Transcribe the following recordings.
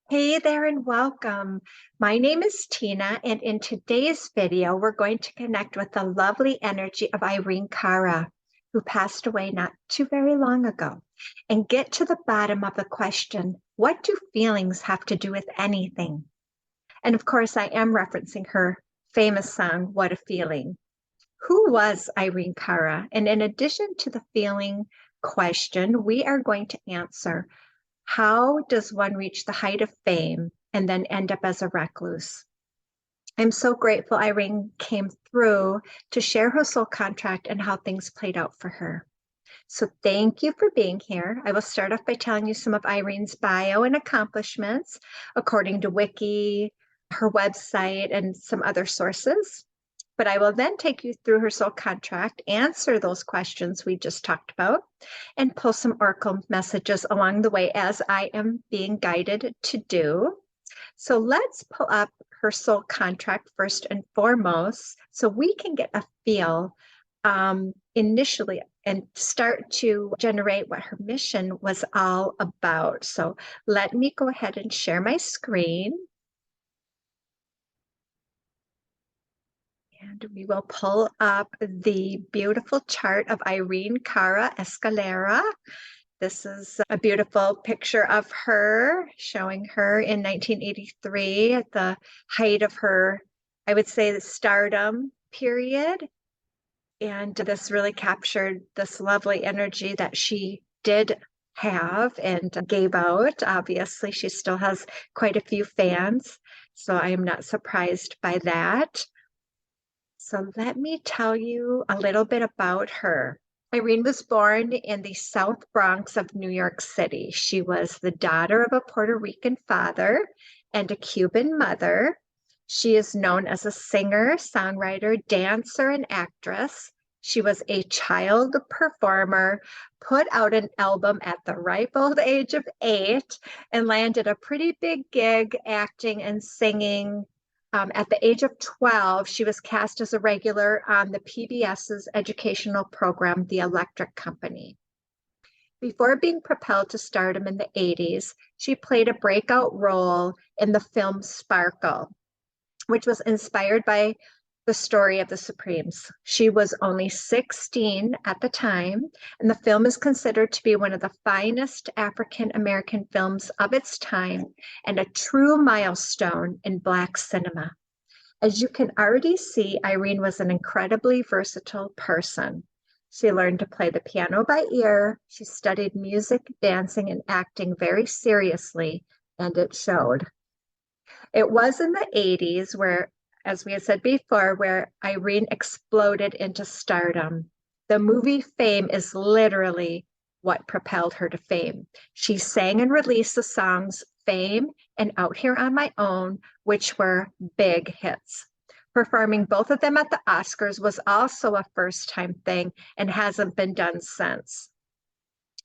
Hey there and welcome. My name is Tina, and in today's video, we're going to connect with the lovely energy of Irene Cara, who passed away not too very long ago, and get to the bottom of the question, what do feelings have to do with anything? And of course, I am referencing her famous song, What a Feeling. Who was Irene Cara? And in addition to the feeling question, we are going to answer how does one reach the height of fame and then end up as a recluse? I'm so grateful Irene came through to share her soul contract and how things played out for her. So thank you for being here. I will start off by telling you some of Irene's bio and accomplishments according to Wiki, her website, and some other sources. But I will then take you through her soul contract, answer those questions we just talked about, and pull some oracle messages along the way as I am being guided to do. So let's pull up her soul contract first and foremost so we can get a feel initially and start to generate what her mission was all about. So let me go ahead and share my screen. And we will pull up the beautiful chart of Irene Cara Escalera. This is a beautiful picture of her, showing her in 1983 at the height of her, I would say, the stardom period. And this really captured this lovely energy that she did have and gave out. Obviously, she still has quite a few fans, so I am not surprised by that. So let me tell you a little bit about her. Irene was born in the South Bronx of New York City. She was the daughter of a Puerto Rican father and a Cuban mother. She is known as a singer, songwriter, dancer, and actress. She was a child performer, put out an album at the ripe old age of 8, and landed a pretty big gig acting and singing. At the age of 12, she was cast as a regular on the PBS's educational program, The Electric Company. Before being propelled to stardom in the 80s, she played a breakout role in the film Sparkle, which was inspired by the story of the Supremes. She was only 16 at the time, and the film is considered to be one of the finest African American films of its time and a true milestone in Black cinema. As you can already see, Irene was an incredibly versatile person. She learned to play the piano by ear. She studied music, dancing, and acting very seriously, and it showed. It was in the 80s where, as we had said before, where Irene exploded into stardom. The movie Fame is literally what propelled her to fame. She sang and released the songs Fame and Out Here on My Own, which were big hits. Performing both of them at the Oscars was also a first-time thing and hasn't been done since.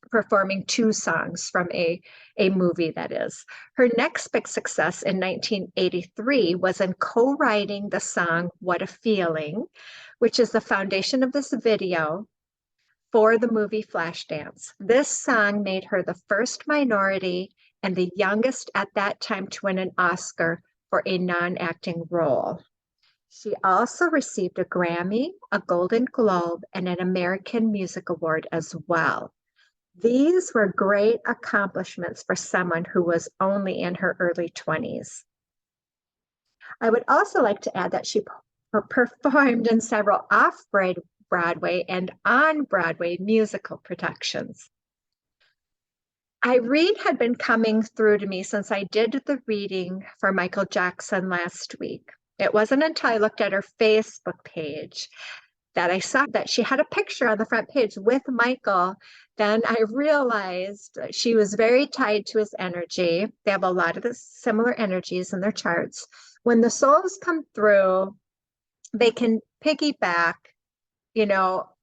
Performing 2 songs from a movie, that is. Her next big success in 1983 was in co-writing the song What a Feeling, which is the foundation of this video for the movie Flashdance. This song made her the first minority and the youngest at that time to win an Oscar for a non-acting role. She also received a Grammy, a Golden Globe, and an American Music Award as well. These were great accomplishments for someone who was only in her early 20s. I would also like to add that she performed in several off-Broadway and on-Broadway musical productions. Irene had been coming through to me since I did the reading for Michael Jackson last week. It wasn't until I looked at her Facebook page that I saw that she had a picture on the front page with Michael. Then I realized she was very tied to his energy. They have a lot of the similar energies in their charts. When the souls come through, they can piggyback,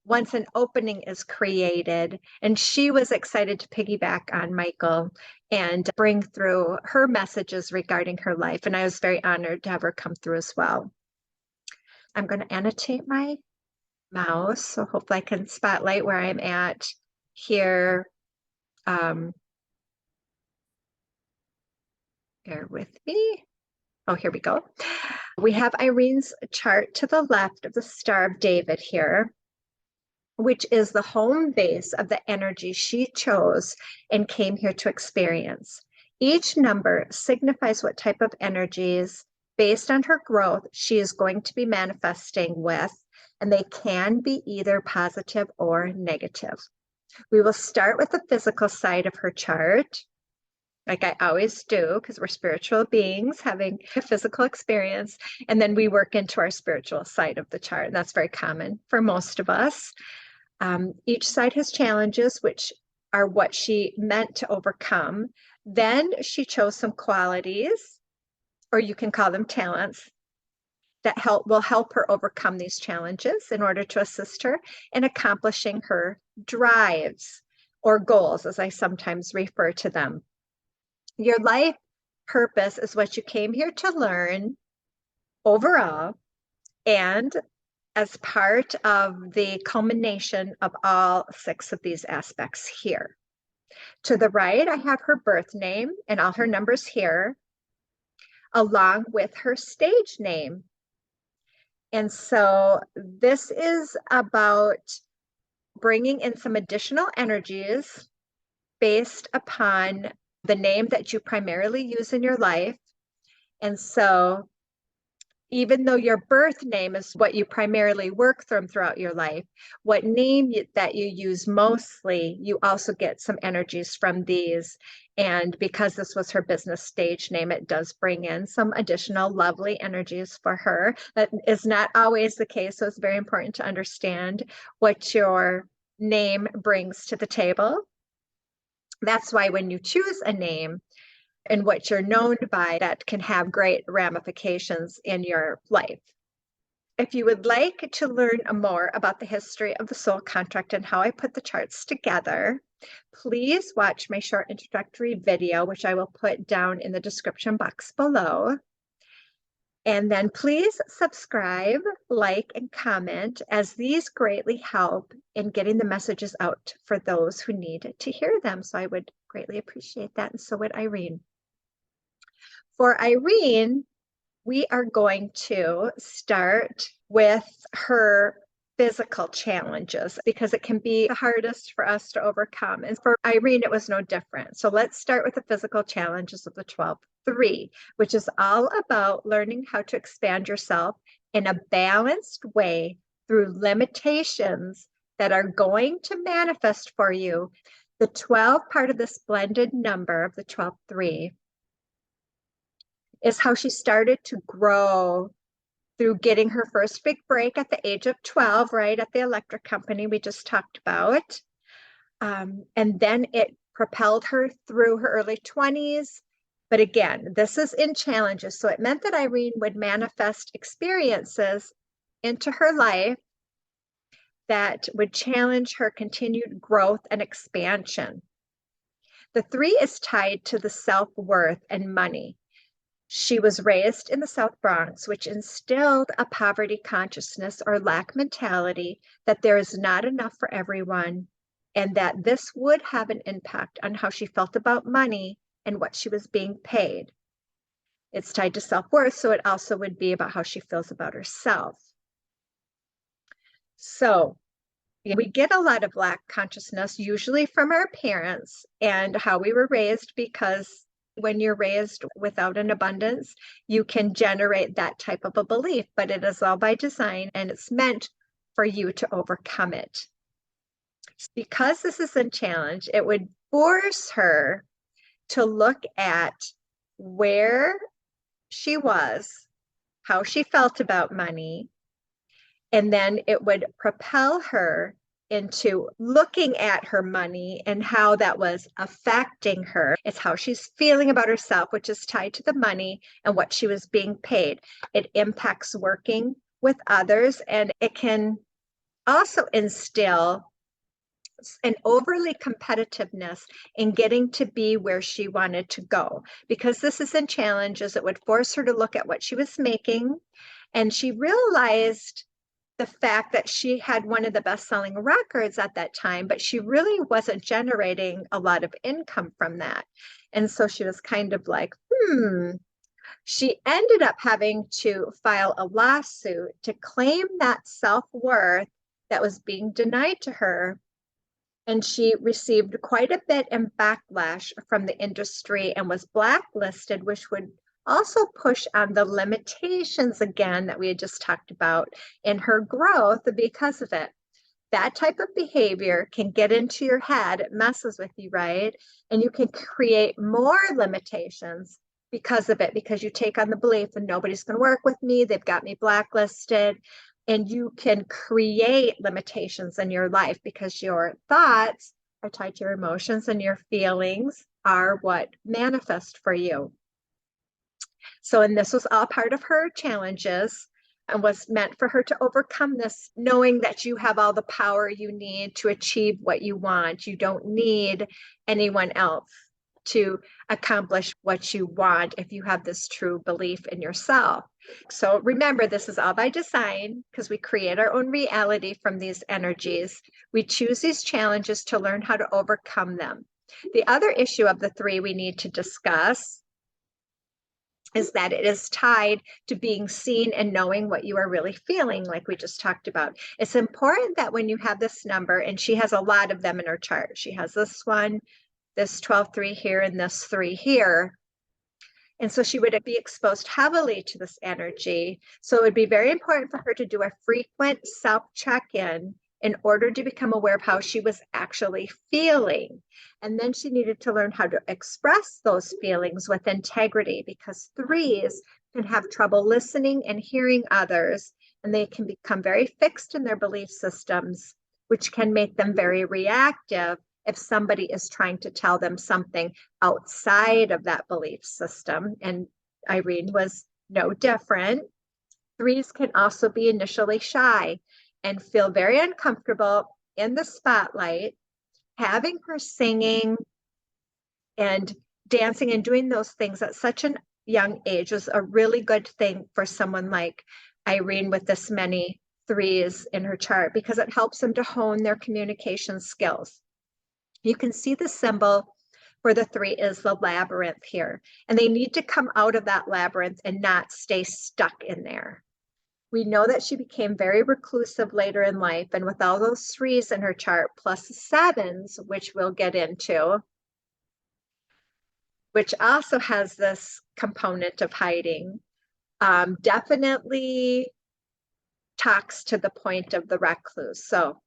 once an opening is created. And she was excited to piggyback on Michael and bring through her messages regarding her life. And I was very honored to have her come through as well. I'm going to annotate my mouse, so hopefully I can spotlight where I'm at here. Bear with me. Oh, here we go. We have Irene's chart to the left of the Star of David here, which is the home base of the energy she chose and came here to experience. Each number signifies what type of energies, based on her growth, she is going to be manifesting with, and they can be either positive or negative. We will start with the physical side of her chart, like I always do, because we're spiritual beings having a physical experience, and then we work into our spiritual side of the chart, and that's very common for most of us. Each side has challenges, which are what she meant to overcome. Then she chose some qualities, or you can call them talents, that will help her overcome these challenges in order to assist her in accomplishing her drives or goals, as I sometimes refer to them. Your life purpose is what you came here to learn overall, and as part of the culmination of all 6 of these aspects here. To the right, I have her birth name and all her numbers here, along with her stage name. And so this is about bringing in some additional energies based upon the name that you primarily use in your life. And so even though your birth name is what you primarily work from throughout your life, what name that you use mostly, you also get some energies from these. And because this was her business stage name, it does bring in some additional lovely energies for her. That is not always the case, so it's very important to understand what your name brings to the table. That's why when you choose a name, and what you're known by, that can have great ramifications in your life. If you would like to learn more about the history of the soul contract and how I put the charts together, please watch my short introductory video, which I will put down in the description box below. And then please subscribe, like, and comment, as these greatly help in getting the messages out for those who need to hear them. So I would greatly appreciate that, and so would Irene. For Irene, we are going to start with her physical challenges because it can be the hardest for us to overcome. And for Irene, it was no different. So let's start with the physical challenges of the 12-3, which is all about learning how to expand yourself in a balanced way through limitations that are going to manifest for you. The 12 part of this blended number of the 12-3 is how she started to grow through getting her first big break at the age of 12, right, at the electric company we just talked about. And then it propelled her through her early 20s. But again, this is in challenges. So it meant that Irene would manifest experiences into her life that would challenge her continued growth and expansion. The 3 is tied to the self-worth and money. She was raised in the South Bronx, which instilled a poverty consciousness or lack mentality, that there is not enough for everyone, and that this would have an impact on how she felt about money and what she was being paid. It's tied to self-worth, so it also would be about how she feels about herself. So we get a lot of lack consciousness, usually from our parents and how we were raised, because when you're raised without an abundance, you can generate that type of a belief, but it is all by design and it's meant for you to overcome it. Because this is a challenge, it would force her to look at where she was, how she felt about money, and then it would propel her into looking at her money and how that was affecting her. It's how she's feeling about herself, which is tied to the money and what she was being paid. It impacts working with others, and it can also instill an overly competitiveness in getting to be where she wanted to go. Because this is in challenges, it would force her to look at what she was making, and she realized the fact that she had one of the best-selling records at that time, but she really wasn't generating a lot of income from that. And so she was kind of like, She ended up having to file a lawsuit to claim that self-worth that was being denied to her. And she received quite a bit in backlash from the industry and was blacklisted, which would also push on the limitations again that we had just talked about in her growth because of it. That type of behavior can get into your head, it messes with you, right? And you can create more limitations because of it, because you take on the belief and nobody's going to work with me, they've got me blacklisted. And you can create limitations in your life because your thoughts are tied to your emotions and your feelings are what manifest for you. So, and this was all part of her challenges and was meant for her to overcome this, knowing that you have all the power you need to achieve what you want. You don't need anyone else to accomplish what you want if you have this true belief in yourself. So remember, this is all by design because we create our own reality from these energies. We choose these challenges to learn how to overcome them. The other issue of the three we need to discuss is that it is tied to being seen and knowing what you are really feeling, like we just talked about. It's important that when you have this number, and she has a lot of them in her chart, she has this one, this 12-3 here, and this 3 here. And so she would be exposed heavily to this energy. So it would be very important for her to do a frequent self check-in in order to become aware of how she was actually feeling. And then she needed to learn how to express those feelings with integrity because threes can have trouble listening and hearing others, and they can become very fixed in their belief systems, which can make them very reactive if somebody is trying to tell them something outside of that belief system. And Irene was no different. Threes can also be initially shy and feel very uncomfortable in the spotlight. Having her singing and dancing and doing those things at such a young age is a really good thing for someone like Irene with this many threes in her chart because it helps them to hone their communication skills. You can see the symbol for the 3 is the labyrinth here, and they need to come out of that labyrinth and not stay stuck in there. We know that she became very reclusive later in life, and with all those 3s in her chart, plus 7s, which we'll get into, which also has this component of hiding, definitely talks to the point of the recluse. So,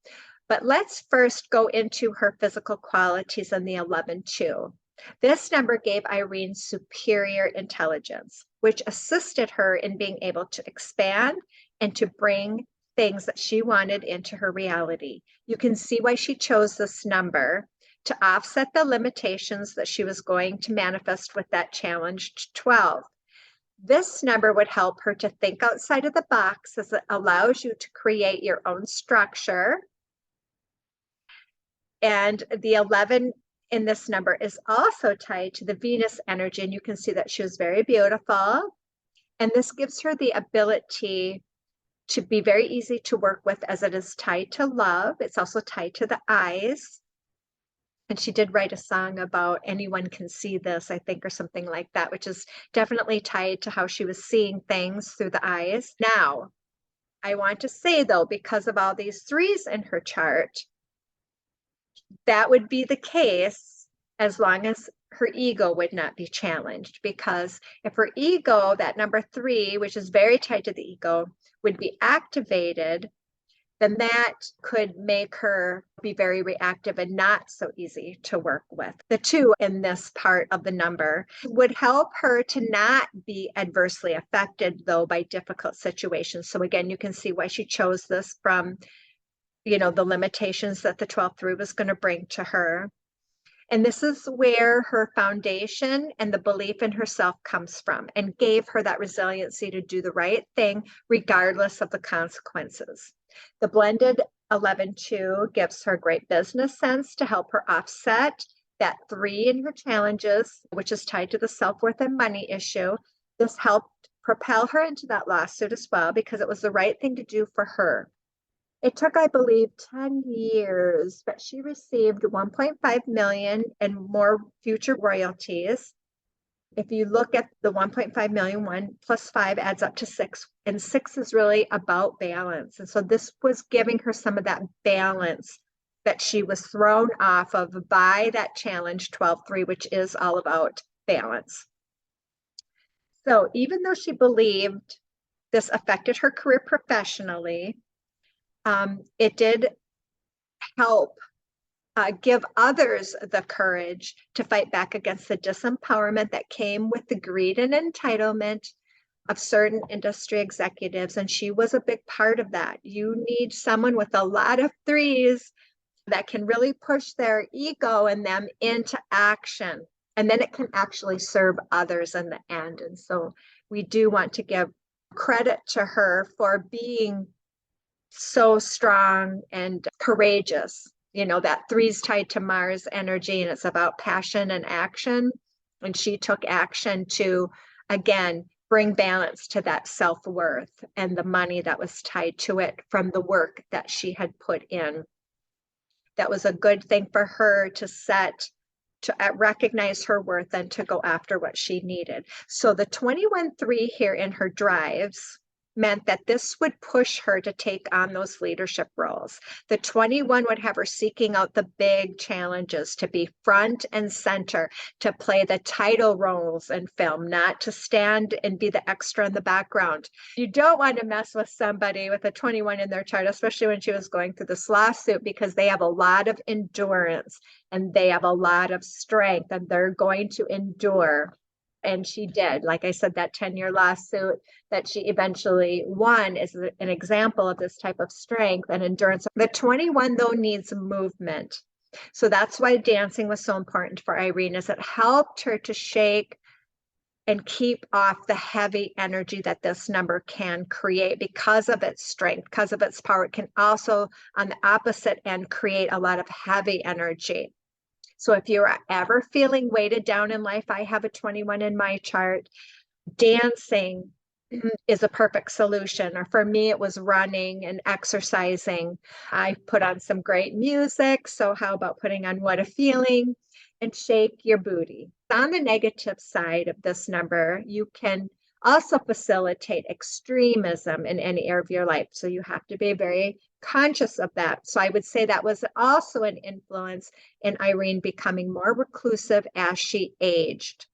but let's first go into her physical qualities in the 11-2. This number gave Irene superior intelligence, which assisted her in being able to expand and to bring things that she wanted into her reality. You can see why she chose this number to offset the limitations that she was going to manifest with that challenged 12. This number would help her to think outside of the box as it allows you to create your own structure. And the 11 in this number is also tied to the Venus energy, and you can see that she was very beautiful. And this gives her the ability to be very easy to work with as it is tied to love. It's also tied to the eyes. And she did write a song about anyone can see this, I think, or something like that, which is definitely tied to how she was seeing things through the eyes. Now, I want to say, though, because of all these 3s in her chart, that would be the case as long as her ego would not be challenged. Because if her ego, that number 3, which is very tied to the ego, would be activated, then that could make her be very reactive and not so easy to work with. The 2 in this part of the number would help her to not be adversely affected, though, by difficult situations. So again, you can see why she chose this from, the limitations that the 12-3 was going to bring to her. And this is where her foundation and the belief in herself comes from and gave her that resiliency to do the right thing regardless of the consequences. The blended 11-2 gives her great business sense to help her offset that 3 in her challenges, which is tied to the self-worth and money issue. This helped propel her into that lawsuit as well because it was the right thing to do for her. It took, I believe, 10 years, but she received 1.5 million and more future royalties. If you look at the 1.5 million, 1 plus 5 adds up to 6, and 6 is really about balance. And so this was giving her some of that balance that she was thrown off of by that challenge 12-3, which is all about balance. So even though she believed this affected her career professionally, it did help give others the courage to fight back against the disempowerment that came with the greed and entitlement of certain industry executives. And she was a big part of that. You need someone with a lot of threes that can really push their ego and them into action. And then it can actually serve others in the end. And so we do want to give credit to her for being so strong and courageous. You know, that three's tied to Mars energy, and it's about passion and action. And she took action to, again, bring balance to that self-worth and the money that was tied to it from the work that she had put in. That was a good thing for her to set, to recognize her worth and to go after what she needed. So the 21-3 here in her drives meant that this would push her to take on those leadership roles. The 21 would have her seeking out the big challenges, to be front and center, to play the title roles in film, not to stand and be the extra in the background. You don't want to mess with somebody with a 21 in their chart, especially when she was going through this lawsuit, because they have a lot of endurance and they have a lot of strength and they're going to endure. And she did. Like I said, that 10-year lawsuit that she eventually won is an example of this type of strength and endurance. The 21, though, needs movement. So that's why dancing was so important for Irene, is it helped her to shake and keep off the heavy energy that this number can create because of its strength, because of its power. It can also, on the opposite end, create a lot of heavy energy. So if you're ever feeling weighted down in life, I have a 21 in my chart, dancing is a perfect solution. Or for me, it was running and exercising. I put on some great music. So how about putting on What a Feeling and shake your booty? On the negative side of this number, you can also facilitate extremism in any area of your life. So you have to be very conscious of that. So I would say that was also an influence in Irene becoming more reclusive as she aged.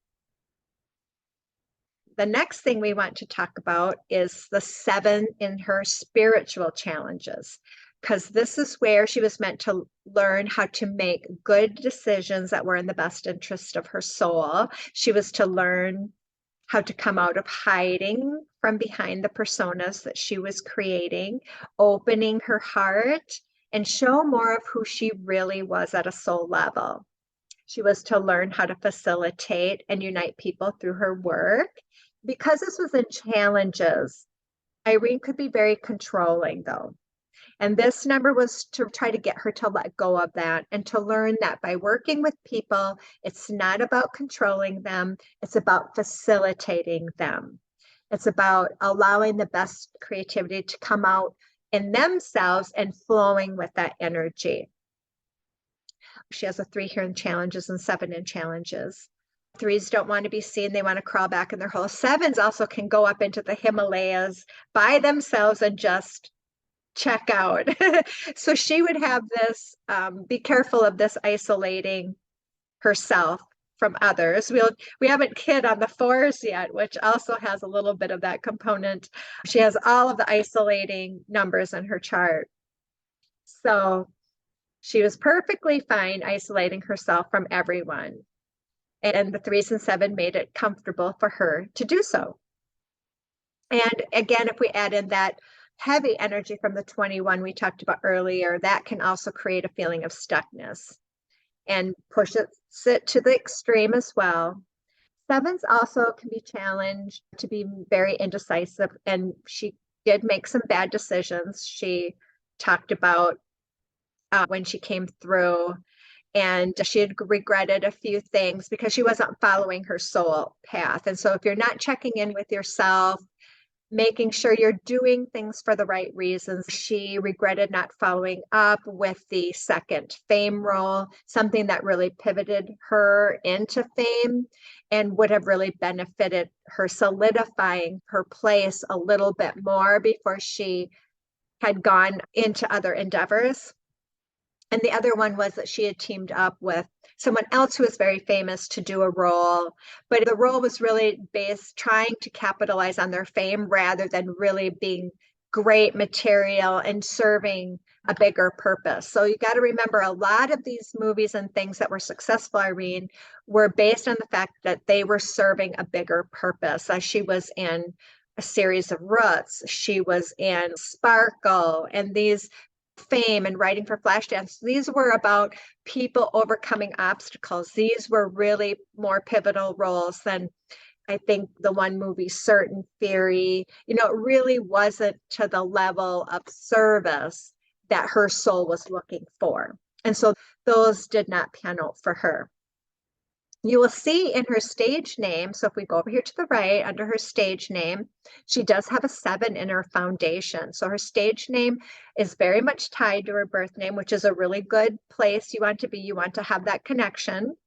The next thing we want to talk about is the 7 in her spiritual challenges, because this is where she was meant to learn how to make good decisions that were in the best interest of her soul. She was to learn how to come out of hiding from behind the personas that she was creating, opening her heart, and show more of who she really was at a soul level. She was to learn how to facilitate and unite people through her work. Because this was in challenges, Irene could be very controlling, though. And this number was to try to get her to let go of that and to learn that by working with people, it's not about controlling them, it's about facilitating them. It's about allowing the best creativity to come out in themselves and flowing with that energy. She has a 3 here in challenges and 7 in challenges. 3s don't want to be seen. They want to crawl back in their hole. 7s also can go up into the Himalayas by themselves and just check out. So she would have this, be careful of this isolating herself from others. We haven't hit on the 4s yet, which also has a little bit of that component. She has all of the isolating numbers in her chart. So she was perfectly fine isolating herself from everyone. And the 3s and 7 made it comfortable for her to do so. And again, if we add in that heavy energy from the 21 we talked about earlier, that can also create a feeling of stuckness and push it to the extreme as well. 7s also can be challenged to be very indecisive, and she did make some bad decisions. She talked about when she came through, and she had regretted a few things because she wasn't following her soul path. And so if you're not checking in with yourself, making sure you're doing things for the right reasons. She regretted not following up with the second fame role, something that really pivoted her into fame and would have really benefited her, solidifying her place a little bit more before she had gone into other endeavors. And the other one was that she had teamed up with someone else who was very famous to do a role, but the role was really based trying to capitalize on their fame rather than really being great material and serving a bigger purpose. So you got to remember a lot of these movies and things that were successful, Irene, were based on the fact that they were serving a bigger purpose. She was in a series of Roots, she was in Sparkle, and these fame and writing for Flashdance, these were about people overcoming obstacles. These were really more pivotal roles than I think the one movie, Certain Theory. It really wasn't to the level of service that her soul was looking for. And so those did not pan out for her. You will see in her stage name, so if we go over here to the right, under her stage name, she does have a 7 in her foundation. So her stage name is very much tied to her birth name, which is a really good place you want to be. You want to have that connection.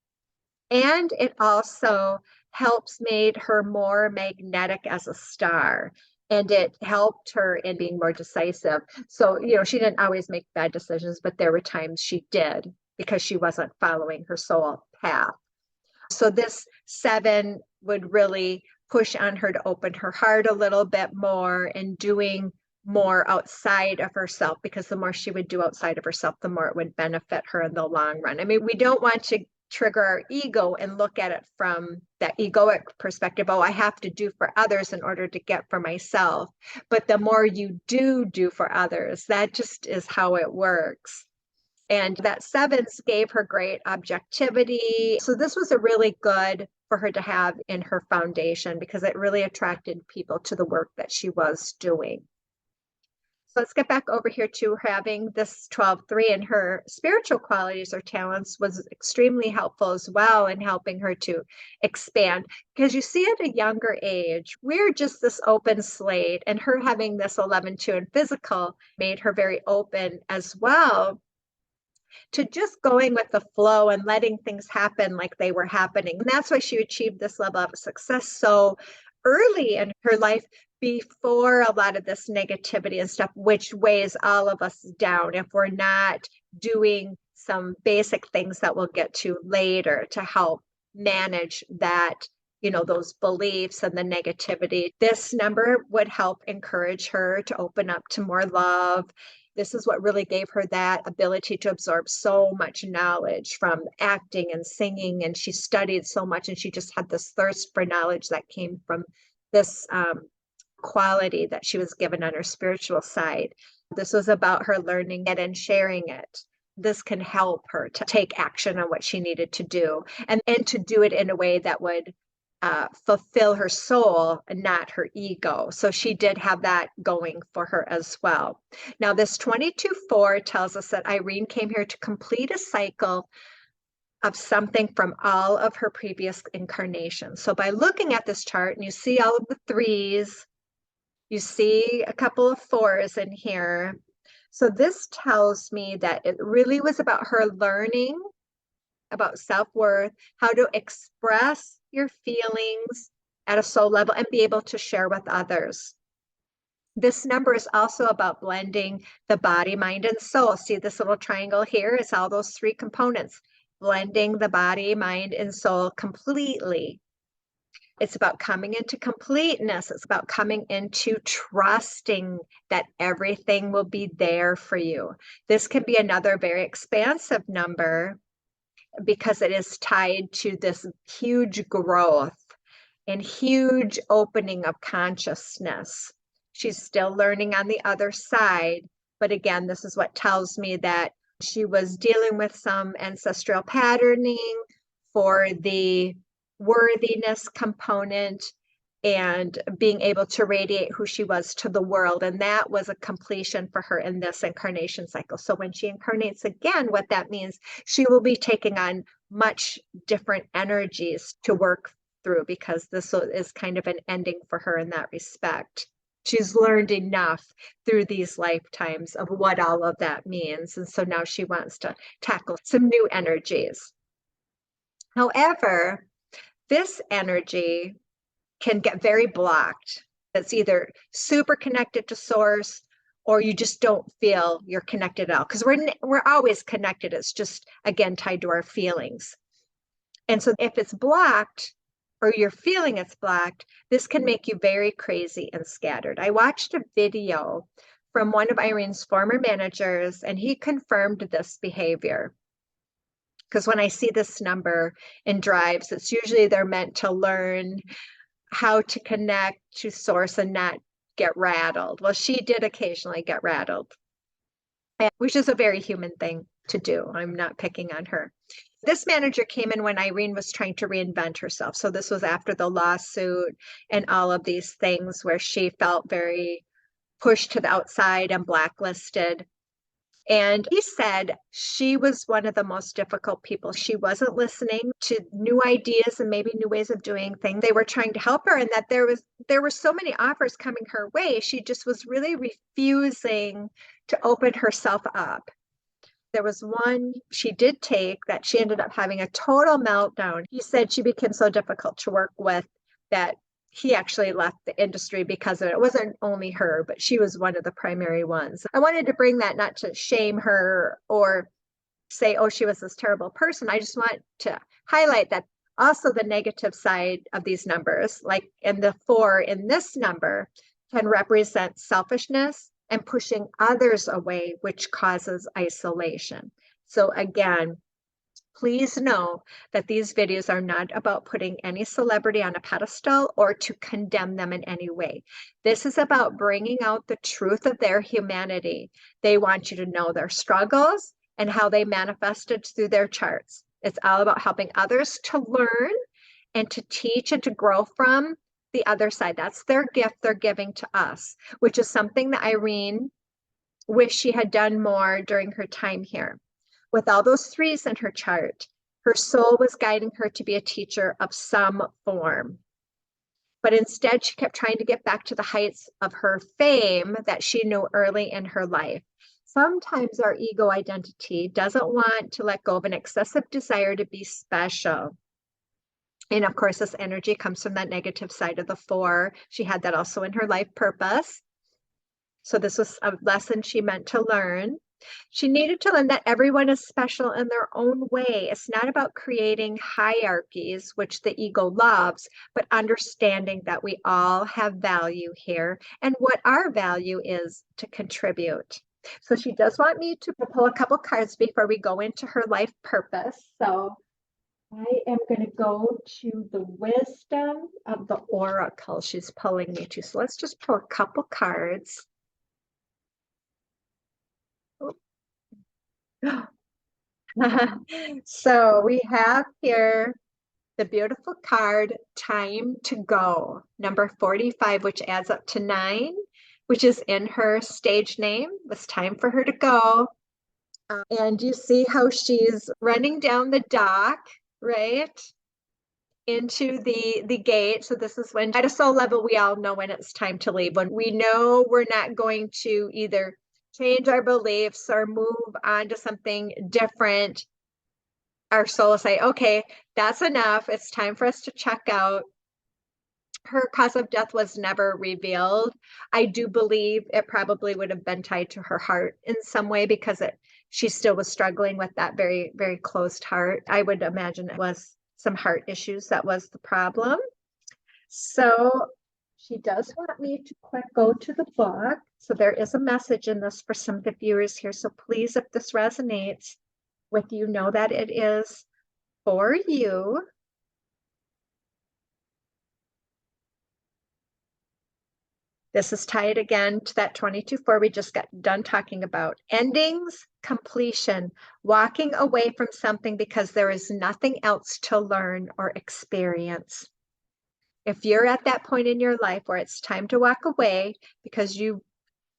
And it also helps made her more magnetic as a star. And it helped her in being more decisive. So, she didn't always make bad decisions, but there were times she did because she wasn't following her soul path. So this 7 would really push on her to open her heart a little bit more and doing more outside of herself, because the more she would do outside of herself, the more it would benefit her in the long run. I mean, we don't want to trigger our ego and look at it from that egoic perspective. Oh, I have to do for others in order to get for myself. But the more you do for others, that just is how it works. And that 7s gave her great objectivity. So this was a really good for her to have in her foundation because it really attracted people to the work that she was doing. So let's get back over here to having this 12-3, and her spiritual qualities or talents was extremely helpful as well in helping her to expand. Because you see at a younger age, we're just this open slate, and her having this 11-2 in physical made her very open as well to just going with the flow and letting things happen like they were happening. And that's why she achieved this level of success so early in her life, before a lot of this negativity and stuff, which weighs all of us down if we're not doing some basic things that we'll get to later to help manage that, those beliefs and the negativity. This number would help encourage her to open up to more love. This is what really gave her that ability to absorb so much knowledge from acting and singing. And she studied so much, and she just had this thirst for knowledge that came from this quality that she was given on her spiritual side. This was about her learning it and sharing it. This can help her to take action on what she needed to do and to do it in a way that would fulfill her soul and not her ego. So she did have that going for her as well. Now, this 22-4 tells us that Irene came here to complete a cycle of something from all of her previous incarnations. So by looking at this chart, and you see all of the 3s, you see a couple of 4s in here. So this tells me that it really was about her learning about self-worth, how to express your feelings at a soul level and be able to share with others. This number is also about blending the body, mind, and soul. See this little triangle here? It's all those 3 components, blending the body, mind, and soul completely. It's about coming into completeness. It's about coming into trusting that everything will be there for you. This can be another very expansive number because it is tied to this huge growth and huge opening of consciousness. She's still learning on the other side. But again, this is what tells me that she was dealing with some ancestral patterning for the worthiness component and being able to radiate who she was to the world. And that was a completion for her in this incarnation cycle. So when she incarnates again, what that means, she will be taking on much different energies to work through, because this is kind of an ending for her in that respect. She's learned enough through these lifetimes of what all of that means. And so now she wants to tackle some new energies. However, this energy can get very blocked. It's either super connected to source or you just don't feel you're connected at all. Because we're always connected. It's just, again, tied to our feelings. And so if it's blocked or you're feeling it's blocked, this can make you very crazy and scattered. I watched a video from one of Irene's former managers, and he confirmed this behavior. Because when I see this number in drives, it's usually they're meant to learn how to connect to source and not get rattled. Well, she did occasionally get rattled, which is a very human thing to do. I'm not picking on her. This manager came in when Irene was trying to reinvent herself. So this was after the lawsuit and all of these things where she felt very pushed to the outside and blacklisted. And he said she was one of the most difficult people. She wasn't listening to new ideas and maybe new ways of doing things. They were trying to help her, and that there were so many offers coming her way. She just was really refusing to open herself up. There was one she did take that she ended up having a total meltdown. He said she became so difficult to work with that he actually left the industry because of it. It wasn't only her, but she was one of the primary ones. I wanted to bring that not to shame her or say, oh, she was this terrible person. I just want to highlight that also the negative side of these numbers, like in the 4 in this number, can represent selfishness and pushing others away, which causes isolation. So again, please know that these videos are not about putting any celebrity on a pedestal or to condemn them in any way. This is about bringing out the truth of their humanity. They want you to know their struggles and how they manifested through their charts. It's all about helping others to learn and to teach and to grow from the other side. That's their gift they're giving to us, which is something that Irene wished she had done more during her time here. With all those 3s in her chart, her soul was guiding her to be a teacher of some form. But instead, she kept trying to get back to the heights of her fame that she knew early in her life. Sometimes our ego identity doesn't want to let go of an excessive desire to be special. And of course, this energy comes from that negative side of the 4. She had that also in her life purpose. So this was a lesson she meant to learn. She needed to learn that everyone is special in their own way. It's not about creating hierarchies, which the ego loves, but understanding that we all have value here and what our value is to contribute. So she does want me to pull a couple cards before we go into her life purpose. So I am going to go to the wisdom of the oracle she's pulling me to. So let's just pull a couple cards. So we have here the beautiful card, Time to Go, number 45, which adds up to 9, which is in her stage name. It's time for her to go. And you see how she's running down the dock, right? Into the gate. So this is when, at a soul level, we all know when it's time to leave. When we know we're not going to either change our beliefs or move on to something different, our soul will say, okay, that's enough. It's time for us to check out. Her cause of death was never revealed. I do believe it probably would have been tied to her heart in some way because she still was struggling with that very, very closed heart. I would imagine it was some heart issues that was the problem. So she does want me to go to the book. So there is a message in this for some of the viewers here. So please, if this resonates with you, know that it is for you. This is tied again to that 22-4 we just got done talking about. Endings, completion, walking away from something because there is nothing else to learn or experience. If you're at that point in your life where it's time to walk away because you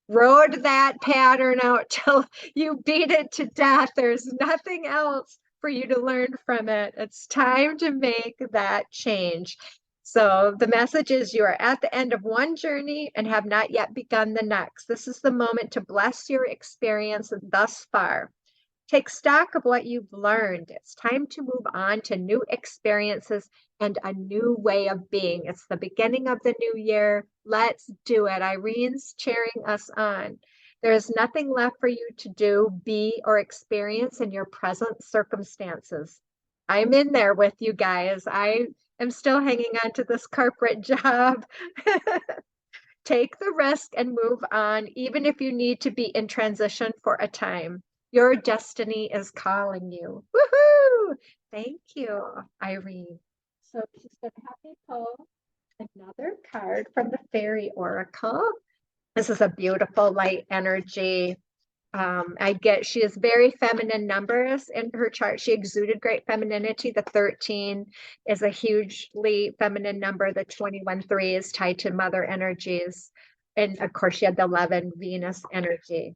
rode that pattern out till you beat it to death, there's nothing else for you to learn from it. It's time to make that change. So the message is you are at the end of one journey and have not yet begun the next. This is the moment to bless your experience thus far. Take stock of what you've learned. It's time to move on to new experiences and a new way of being. It's the beginning of the new year. Let's do it. Irene's cheering us on. There is nothing left for you to do, be, or experience in your present circumstances. I'm in there with you guys. I am still hanging on to this corporate job. Take the risk and move on, even if you need to be in transition for a time. Your destiny is calling you. Woohoo! Thank you, Irene. So she's going to have me pull another card from the Fairy Oracle. This is a beautiful light energy. She is very feminine numbers in her chart. She exuded great femininity. The 13 is a hugely feminine number. The 21-3 is tied to mother energies. And of course, she had the 11 Venus energy.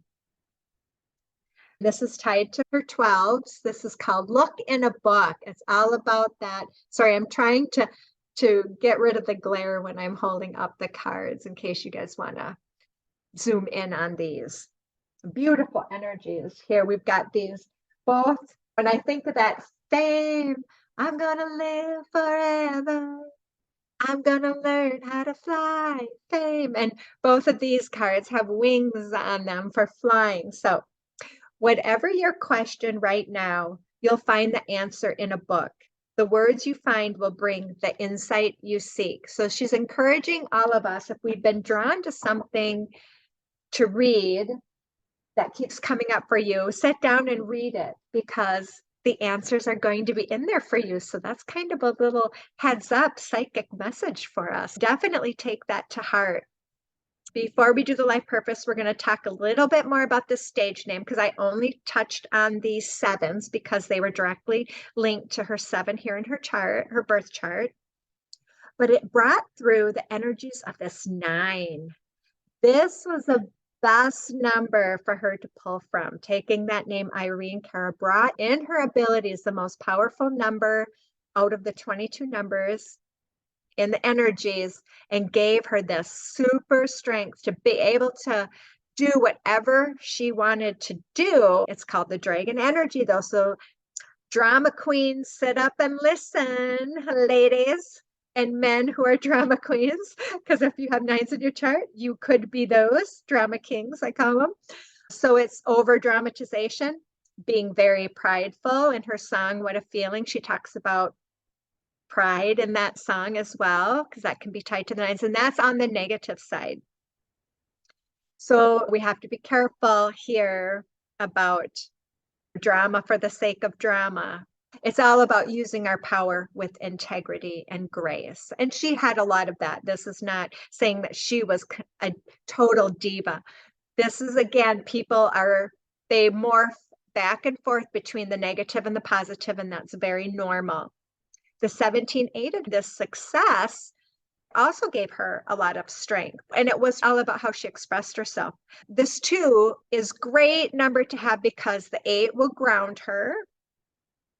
This is tied to her 12s. This is called Look in a Book. It's all about that. Sorry, I'm trying to get rid of the glare when I'm holding up the cards in case you guys want to zoom in on these. Beautiful energies here. We've got these both. When I think of that fame, I'm gonna live forever. I'm gonna learn how to fly, fame. And both of these cards have wings on them for flying. So whatever your question right now, you'll find the answer in a book. The words you find will bring the insight you seek. So she's encouraging all of us, if we've been drawn to something to read that keeps coming up for you, sit down and read it, because the answers are going to be in there for you. So that's kind of a little heads up psychic message for us. Definitely take that to heart. Before we do the life purpose, we're going to talk a little bit more about the stage name, because I only touched on these 7s because they were directly linked to her 7 here in her chart, her birth chart. But it brought through the energies of this 9. This was a best number for her to pull from. Taking that name, Irene Cara brought in her abilities, the most powerful number out of the 22 numbers in the energies, and gave her this super strength to be able to do whatever she wanted to do. It's called the dragon energy, though. So drama queens, sit up and listen, ladies and men who are drama queens, because if you have 9s in your chart, you could be those drama kings, I call them. So it's over dramatization, being very prideful. In her song, What a Feeling, she talks about pride in that song as well, because that can be tied to the 9s, and that's on the negative side. So we have to be careful here about drama for the sake of drama. It's all about using our power with integrity and grace. And she had a lot of that. This is not saying that she was a total diva. This is, again, they morph back and forth between the negative and the positive, and that's very normal. The 17-8 of this success also gave her a lot of strength, and it was all about how she expressed herself. This 2 is great number to have because the 8 will ground her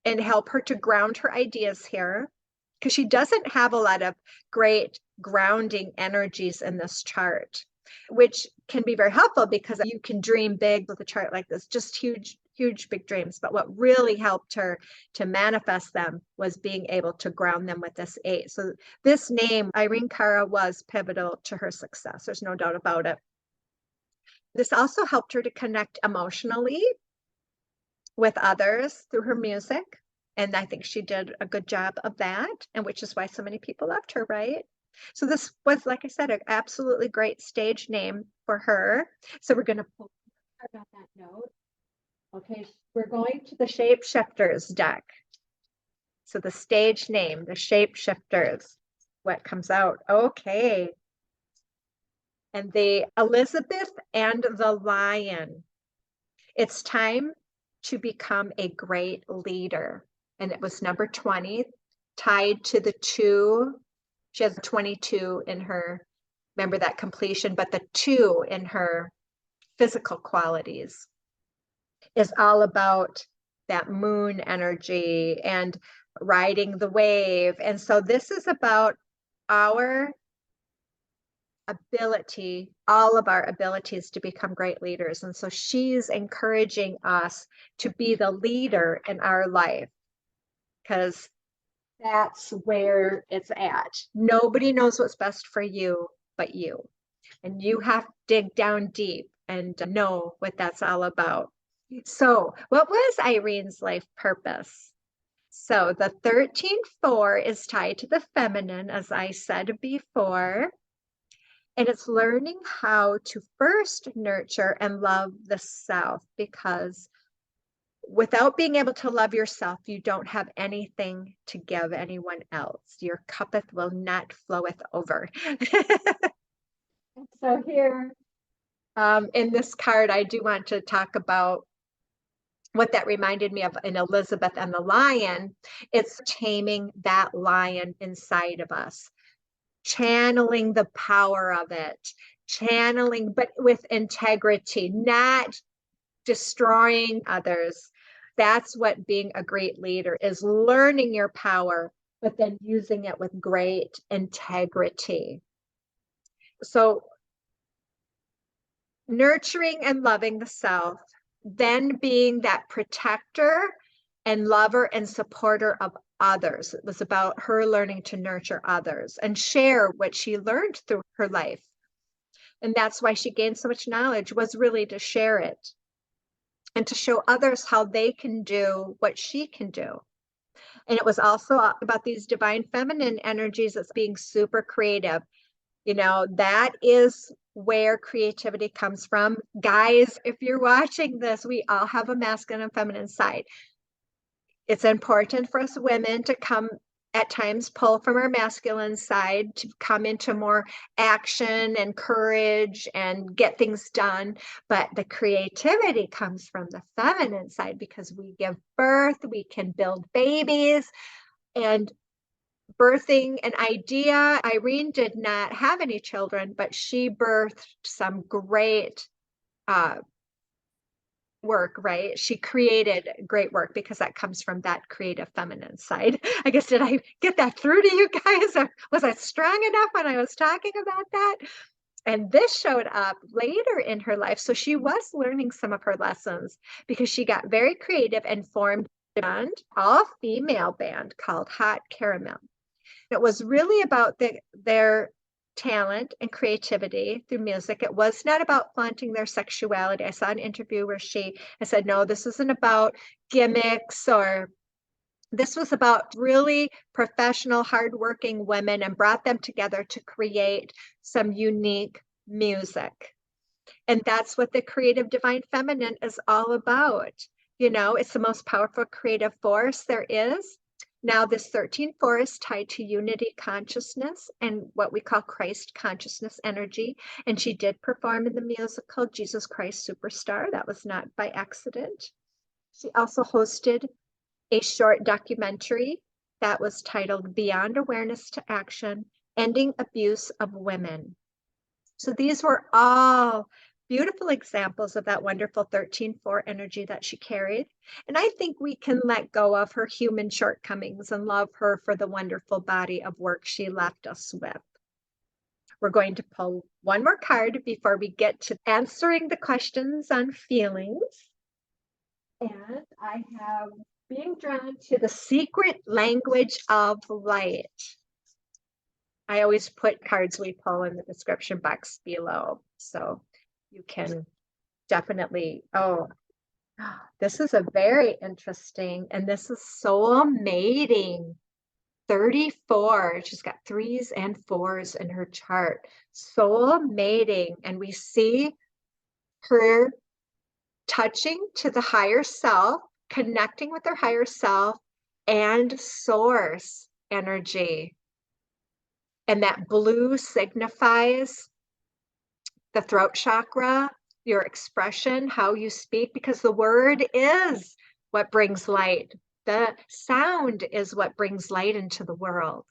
and help her to ground her ideas here, because she doesn't have a lot of great grounding energies in this chart, which can be very helpful because you can dream big with a chart like this, just huge big dreams. But what really helped her to manifest them was being able to ground them with this 8. So this name, Irene Cara, was pivotal to her success. There's no doubt about it. This also helped her to connect emotionally with others through her music. And I think she did a good job of that, and which is why so many people loved her, right? So this was, like I said, an absolutely great stage name for her. So we're going to pull about that note. Okay, we're going to the Shapeshifters deck. So the stage name, the Shapeshifters, what comes out? Okay. And the Elizabeth and the Lion. It's time to become a great leader. And it was number 20, tied to the 2. She has 22 in her, remember that completion, but the 2 in her physical qualities is all about that moon energy and riding the wave. And so this is about our ability, all of our abilities to become great leaders. And so she's encouraging us to be the leader in our life because that's where it's at. Nobody knows what's best for you but you. And you have to dig down deep and know what that's all about. So, what was Irene's life purpose? So, the 13-4 is tied to the feminine, as I said before. And it's learning how to first nurture and love the self, because without being able to love yourself, you don't have anything to give anyone else. Your cuppeth will not floweth over. So here in this card, I do want to talk about what that reminded me of in Elizabeth and the Lion. It's taming that lion inside of us, channeling the power of it, channeling, but with integrity, not destroying others. That's what being a great leader is, learning your power, but then using it with great integrity. So nurturing and loving the self, then being that protector and lover and supporter of others. It was about her learning to nurture others and share what she learned through her life. And that's why she gained so much knowledge, was really to share it and to show others how they can do what she can do. And it was also about these divine feminine energies as being super creative. You know, that is where creativity comes from. Guys, if you're watching this, we all have a masculine and feminine side. It's important for us women to come at times pull from our masculine side to come into more action and courage and get things done. But the creativity comes from the feminine side because we give birth, we can build babies, and birthing an idea. Irene did not have any children, but she birthed some great work, right? She created great work because that comes from that creative feminine side. I guess, did I get that through to you guys? Or was I strong enough when I was talking about that? And this showed up later in her life. So she was learning some of her lessons because she got very creative and formed a band, all-female band called Hot Caramel. It was really about their talent and creativity through music. It was not about flaunting their sexuality. I saw an interview where I said, no, this isn't about gimmicks, or this was about really professional, hardworking women, and brought them together to create some unique music. And that's what the creative divine feminine is all about. You know, it's the most powerful creative force there is. Now, this 13-4 is tied to unity consciousness and what we call Christ consciousness energy. And she did perform in the musical Jesus Christ Superstar. That was not by accident. She also hosted a short documentary that was titled Beyond Awareness to Action, Ending Abuse of Women. So these were all beautiful examples of that wonderful 13-4 energy that she carried. And I think we can let go of her human shortcomings and love her for the wonderful body of work she left us with. We're going to pull one more card before we get to answering the questions on feelings. And I have being drawn to the secret language of light. I always put cards we pull in the description box below. So you can definitely, this is a very interesting, and this is soul mating. 34. She's got 3s and 4s in her chart. Soul mating. And we see her touching to the higher self, connecting with her higher self and source energy. And that blue signifies the throat chakra, your expression, how you speak, because the word is what brings light. The sound is what brings light into the world.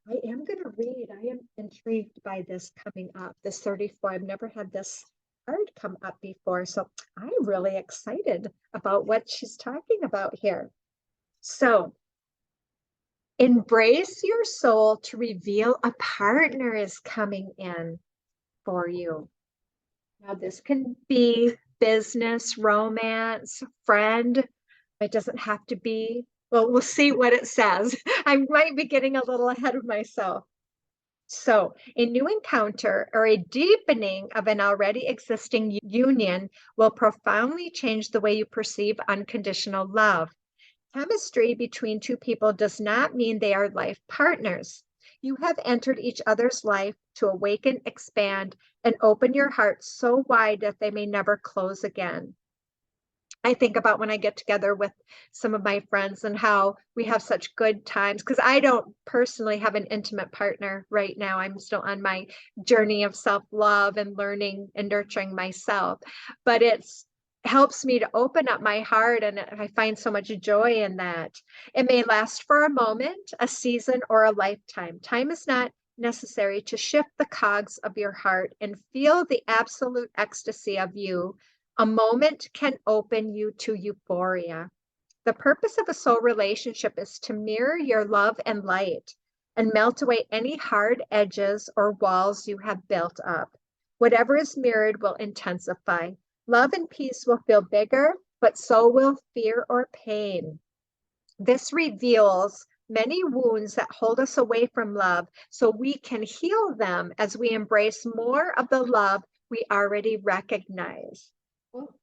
I am going to read. I am intrigued by this coming up, this 34. I've never had this card come up before, so I'm really excited about what she's talking about here. So Embrace your soul to reveal a partner is coming in for you. Now, this can be business, romance, friend. It doesn't have to be. Well, we'll see what it says. I might be getting a little ahead of myself. So, a new encounter or a deepening of an already existing union will profoundly change the way you perceive unconditional love. Chemistry between two people does not mean they are life partners. You have entered each other's life to awaken, expand, and open your heart so wide that they may never close again. I think about when I get together with some of my friends and how we have such good times because I don't personally have an intimate partner right now. I'm still on my journey of self-love and learning and nurturing myself. But it's helps me to open up my heart and I find so much joy in that. It may last for a moment, a season, or a lifetime. Time is not necessary to shift the cogs of your heart and feel the absolute ecstasy of you. A moment can open you to euphoria. The purpose of a soul relationship is to mirror your love and light and melt away any hard edges or walls you have built up. Whatever is mirrored will intensify. Love and peace will feel bigger, but so will fear or pain. This reveals many wounds that hold us away from love so we can heal them as we embrace more of the love we already recognize.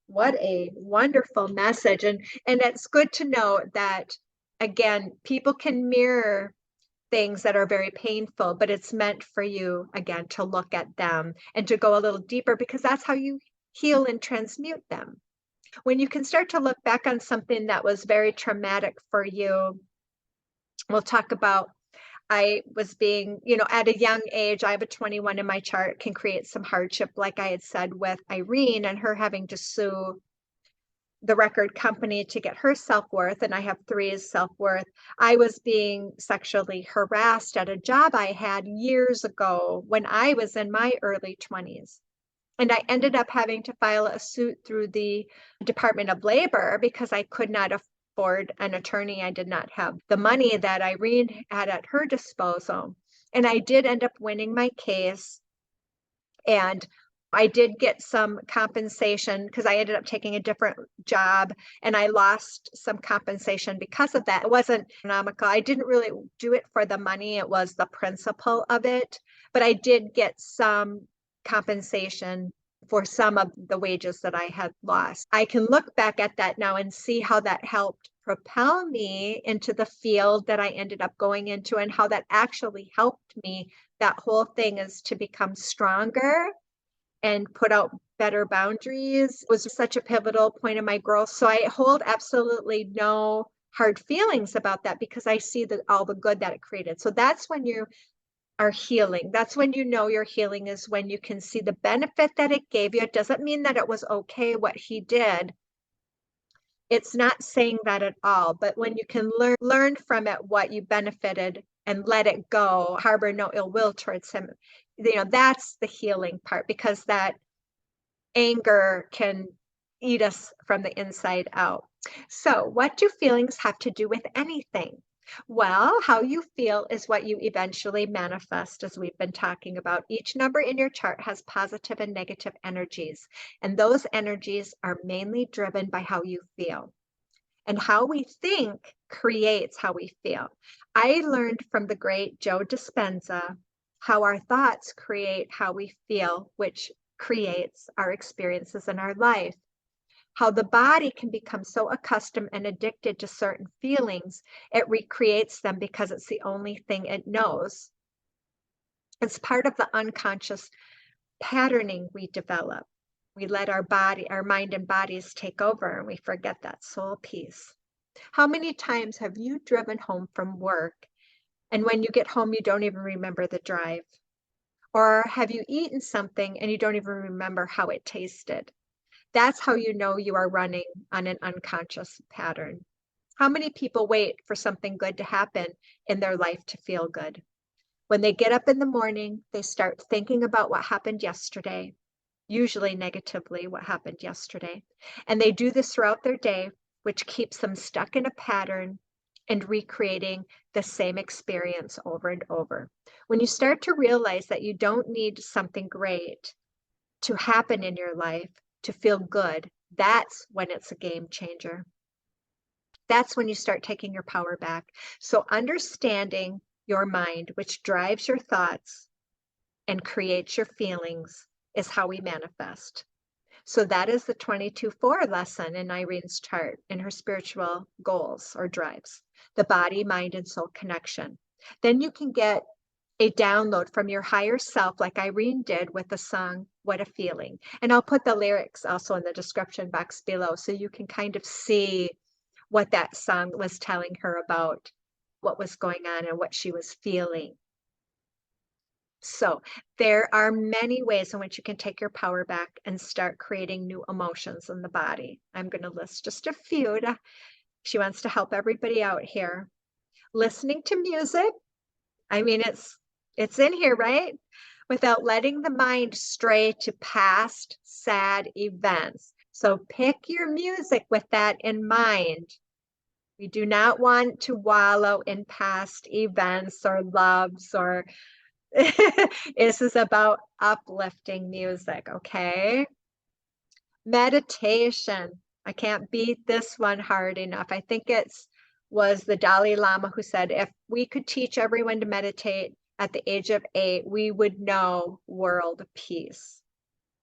What a wonderful message. And it's good to know that, again, people can mirror things that are very painful, but it's meant for you, again, to look at them and to go a little deeper because that's how you heal and transmute them. When you can start to look back on something that was very traumatic for you, we'll talk about I was being, at a young age, I have a 21 in my chart, can create some hardship, like I had said with Irene and her having to sue the record company to get her self-worth, and I have 3 as self-worth. I was being sexually harassed at a job I had years ago when I was in my early 20s. And I ended up having to file a suit through the Department of Labor because I could not afford an attorney. I did not have the money that Irene had at her disposal. And I did end up winning my case. And I did get some compensation because I ended up taking a different job and I lost some compensation because of that. It wasn't economical. I didn't really do it for the money. It was the principle of it. But I did get some compensation for some of the wages that I had lost. I can look back at that now and see how that helped propel me into the field that I ended up going into and how that actually helped me. That whole thing is to become stronger and put out better boundaries. It was such a pivotal point in my growth. So I hold absolutely no hard feelings about that because I see all the good that it created. So that's when you are healing. That's when you know you're healing is when you can see the benefit that it gave you. It doesn't mean that it was okay what he did. It's not saying that at all, but when you can learn from it what you benefited and let it go, harbor no ill will towards him, that's the healing part because that anger can eat us from the inside out. So, what do feelings have to do with anything? Well, how you feel is what you eventually manifest, as we've been talking about. Each number in your chart has positive and negative energies, and those energies are mainly driven by how you feel. And how we think creates how we feel. I learned from the great Joe Dispenza how our thoughts create how we feel, which creates our experiences in our life. How the body can become so accustomed and addicted to certain feelings, it recreates them because it's the only thing it knows. It's part of the unconscious patterning we develop. We let our mind and bodies take over and we forget that soul piece. How many times have you driven home from work and when you get home, you don't even remember the drive? Or have you eaten something and you don't even remember how it tasted? That's how you know you are running on an unconscious pattern. How many people wait for something good to happen in their life to feel good? When they get up in the morning, they start thinking about what happened yesterday, usually negatively, what happened yesterday. And they do this throughout their day, which keeps them stuck in a pattern and recreating the same experience over and over. When you start to realize that you don't need something great to happen in your life to feel good, that's when it's a game changer. That's when you start taking your power back. So understanding your mind, which drives your thoughts and creates your feelings, is how we manifest. So that is the 22-4 lesson in Irene's chart in her spiritual goals or drives, the body, mind, and soul connection. Then you can get a download from your higher self, like Irene did with the song, What a Feeling. And I'll put the lyrics also in the description box below so you can kind of see what that song was telling her about what was going on and what she was feeling. So there are many ways in which you can take your power back and start creating new emotions in the body. I'm going to list just a few. She wants to help everybody out here. Listening to music. I mean, it's in here, right? Without letting the mind stray to past sad events. So pick your music with that in mind. We do not want to wallow in past events or loves or this is about uplifting music, okay? Meditation. I can't beat this one hard enough. I think was the Dalai Lama who said, if we could teach everyone to meditate at the age of 8, we would know world peace.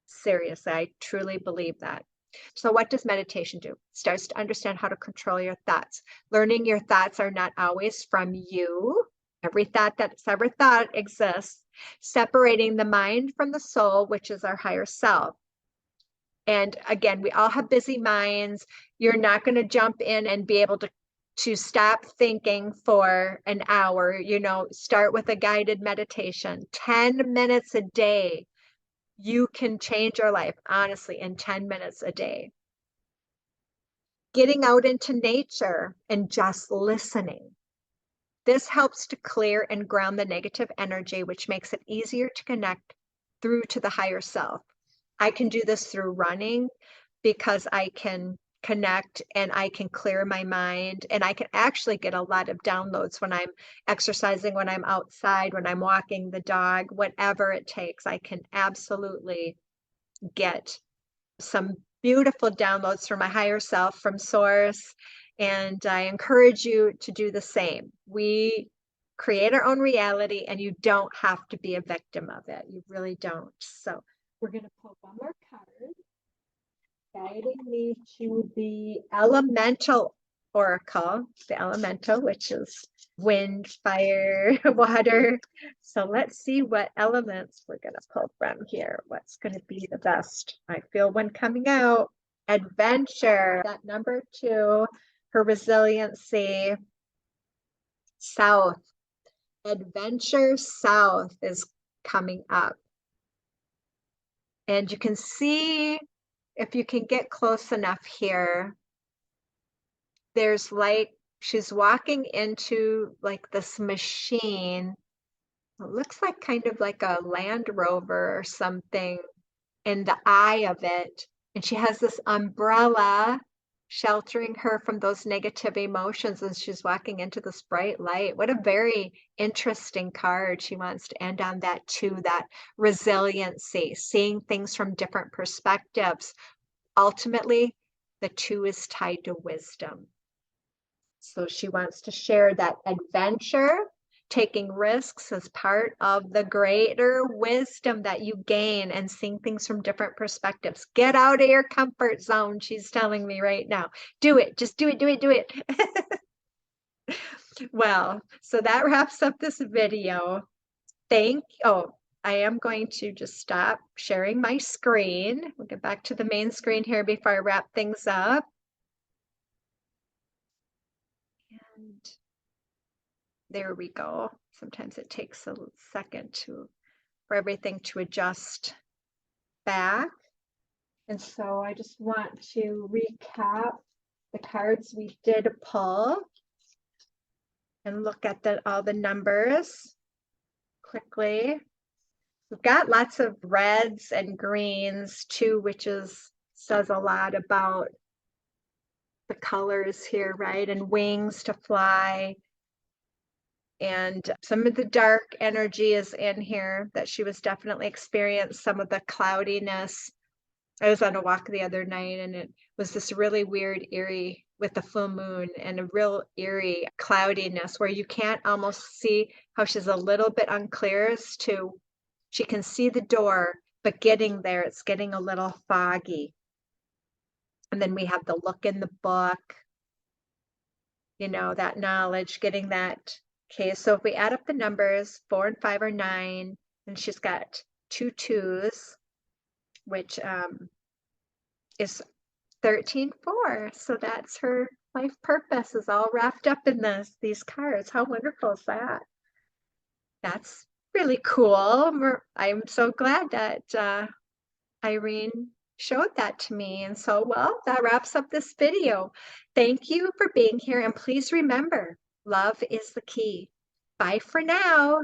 Seriously, I truly believe that. So what does meditation do? It starts to understand how to control your thoughts. Learning your thoughts are not always from you. Every thought that's ever thought exists. Separating the mind from the soul, which is our higher self. And again, we all have busy minds. You're not going to jump in and be able to stop thinking for an hour. Start with a guided meditation, 10 minutes a day. You can change your life, honestly, in 10 minutes a day. Getting out into nature and just listening. This helps to clear and ground the negative energy, which makes it easier to connect through to the higher self. I can do this through running because I can connect and I can clear my mind, and I can actually get a lot of downloads when I'm exercising, when I'm outside, when I'm walking the dog, whatever it takes. I can absolutely get some beautiful downloads from my higher self, from source, and I encourage you to do the same. We create our own reality, and you don't have to be a victim of it. You really don't. So we're going to pull one more card, guiding me to the elemental oracle, the elemental, which is wind, fire, water. So let's see what elements we're going to pull from here. What's going to be the best? I feel one coming out. Adventure. That number 2, her resiliency. South. Adventure South is coming up. And you can see, if you can get close enough here, there's like, she's walking into like this machine. It looks like kind of like a Land Rover or something in the eye of it. And she has this umbrella sheltering her from those negative emotions as she's walking into this bright light. What a very interesting card. She wants to end on that too, that resiliency, seeing things from different perspectives. Ultimately, the 2 is tied to wisdom. So she wants to share that adventure, taking risks as part of the greater wisdom that you gain and seeing things from different perspectives. Get out of your comfort zone, she's telling me right now. Do it. Just do it, do it, do it. Well, so that wraps up this video. I am going to just stop sharing my screen. We'll get back to the main screen here before I wrap things up. And there we go. Sometimes it takes a second for everything to adjust back. And so I just want to recap the cards we did pull and look at all the numbers quickly. We've got lots of reds and greens too, which says a lot about the colors here, right? And wings to fly. And some of the dark energy is in here that she was definitely experienced, some of the cloudiness. I was on a walk the other night and it was this really weird, eerie with the full moon and a real eerie cloudiness where you can't almost see how she's a little bit unclear as to she can see the door, but getting there, it's getting a little foggy. And then we have the look in the book, that knowledge, getting that. Okay, so if we add up the numbers, 4 and 5 are 9, and she's got 2 2s, which is 13-4. So that's her life purpose is all wrapped up in these cards. How wonderful is that? That's really cool. I'm so glad that Irene showed that to me. And so, well, that wraps up this video. Thank you for being here. And please remember, love is the key. Bye for now.